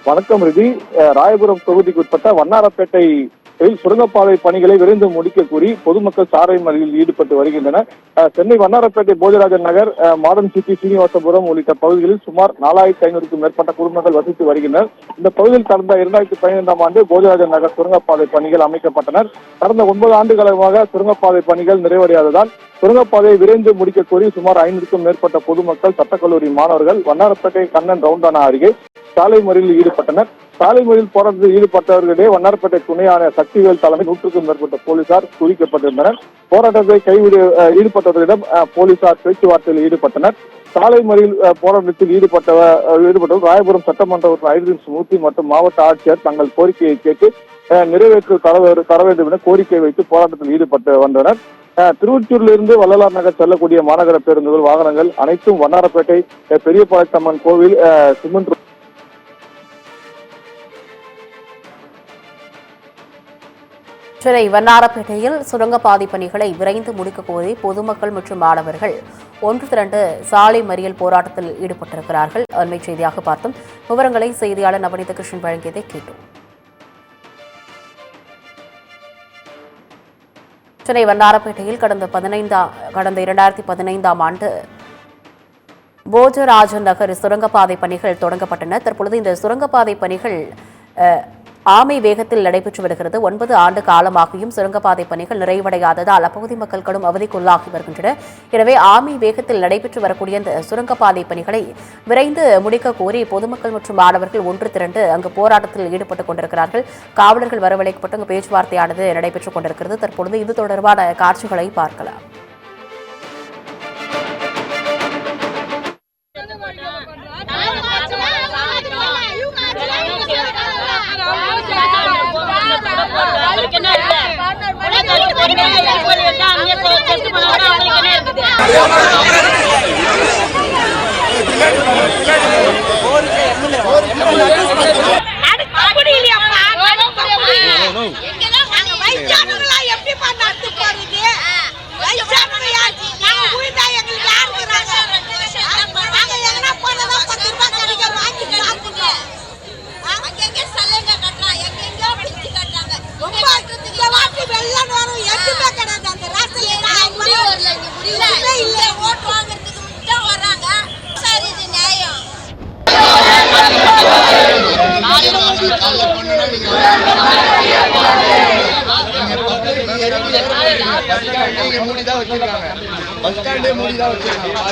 வணக்கம் ரிதி. ராயபுரம் தொகுதிக்குட்பட்ட வண்ணாரப்பேட்டையில் சுரங்கப்பாதை பணிகளை விரைந்து முடிக்க கூறி பொதுமக்கள் சாலை மறியலில் ஈடுபட்டு வருகின்றனர். சென்னை வண்ணாரப்பேட்டை போஜராஜன் நகர், மாடர்ன் சிட்டி, சீனிவாசபுரம் உள்ளிட்ட பகுதிகளில் சுமார் 4500க்கும் மேற்பட்ட குடும்பங்கள் வசித்து வருகின்றனர். இந்த பகுதியில் கடந்த 2015ஆம் ஆண்டு போஜராஜன் நகர் சுரங்கப்பாதை பணிகள் அமைக்கப்பட்டனர். கடந்த 9 ஆண்டுகாலமாக சுரங்கப்பாதை பணிகள் நிறைவடையாததால் சுரங்கப்பாதையை விரைந்து முடிக்க கோரி சுமார் 500க்கும் மேற்பட்ட பொதுமக்கள், சட்டக்கல்லூரி மாணவர்கள் வண்ணாரப்பேட்டை கண்ணன் ரவுண்டானா அருகே சாலை மறியலில் ஈடுபட்டனர். சாலை மறியல் போராட்டத்தில் ஈடுபட்டவர்களிடையே வண்ணாரப்பேட்டை துணை ஆணையர் சக்திவேல் தலைமை 100க்கும் மேற்பட்ட போலீசார் குவிக்கப்பட்டிருந்தனர். போராட்டத்தை ஈடுபட்டவர்களிடம் போலீசார் பேச்சுவார்த்தையில் ஈடுபட்டனர். சாலை மறியல் போராட்டத்தில் ஈடுபட்டவர் ராயபுரம் சட்டமன்ற உறுப்பினர் ஐரின்ஸ் மூர்த்தி மற்றும் மாவட்ட ஆட்சியர் தங்கள் கோரிக்கையை கேட்டு நிறைவேற்று தர வேண்டும் என கோரிக்கை வைத்து போராட்டத்தில் ஈடுபட்டு வந்தனர். திருவொற்றியூரிலிருந்து வள்ளலார் நகர் செல்லக்கூடிய மாநகர பேருந்துகள், வாகனங்கள் அனைத்தும் வண்ணாரப்பேட்டை பெரியபாளையம்மன் கோவில் சிமெண்ட் சென்னை வண்ணாரப்பேட்டையில் சுரங்கப்பாதை பணிகளை விரைந்து முடிக்க கோரி பொதுமக்கள் மற்றும் மாணவர்கள் ஒன்று திரண்டு சாலை மறியல் போராட்டத்தில் ஈடுபட்டிருக்கிறார்கள். அண்மை செய்தியாக பார்த்தோம். விவரங்களை செய்தியாளர் நவநீத கிருஷ்ணன் வழங்கியதை கேட்டோம். சென்னை வண்ணாரப்பேட்டையில் கடந்த 2015ஆம் ஆண்டு போஜராஜன் நகர் சுரங்கப்பாதை பணிகள் தொடங்கப்பட்டன. தற்பொழுது இந்த சுரங்கப்பாதை பணிகள் ஆமை வேகத்தில் நடைபெற்று வருகிறது. 9 ஆண்டு காலமாகியும் சுரங்கப்பாதை பணிகள் நிறைவடையாததால் அப்பகுதி மக்கள் கடும் அவதிக்குள்ளாகி வருகின்றனர். எனவே ஆமை வேகத்தில் நடைபெற்று வரக்கூடிய இந்த சுரங்கப்பாதை பணிகளை விரைந்து முடிக்க கோரி பொதுமக்கள் மற்றும் மாணவர்கள் ஒன்று திரண்டு அங்கு போராட்டத்தில் ஈடுபட்டுக் கொண்டிருக்கிறார்கள். காவலர்கள் வரவழைக்கப்பட்டு அங்கு பேச்சுவார்த்தையானது நடைபெற்றுக் கொண்டிருக்கிறது. தற்பொழுது இது தொடர்பான காட்சிகளை பார்க்கலாம். பஸ் ஸ்டாண்டே மூடி தான் வச்சிருக்காங்க.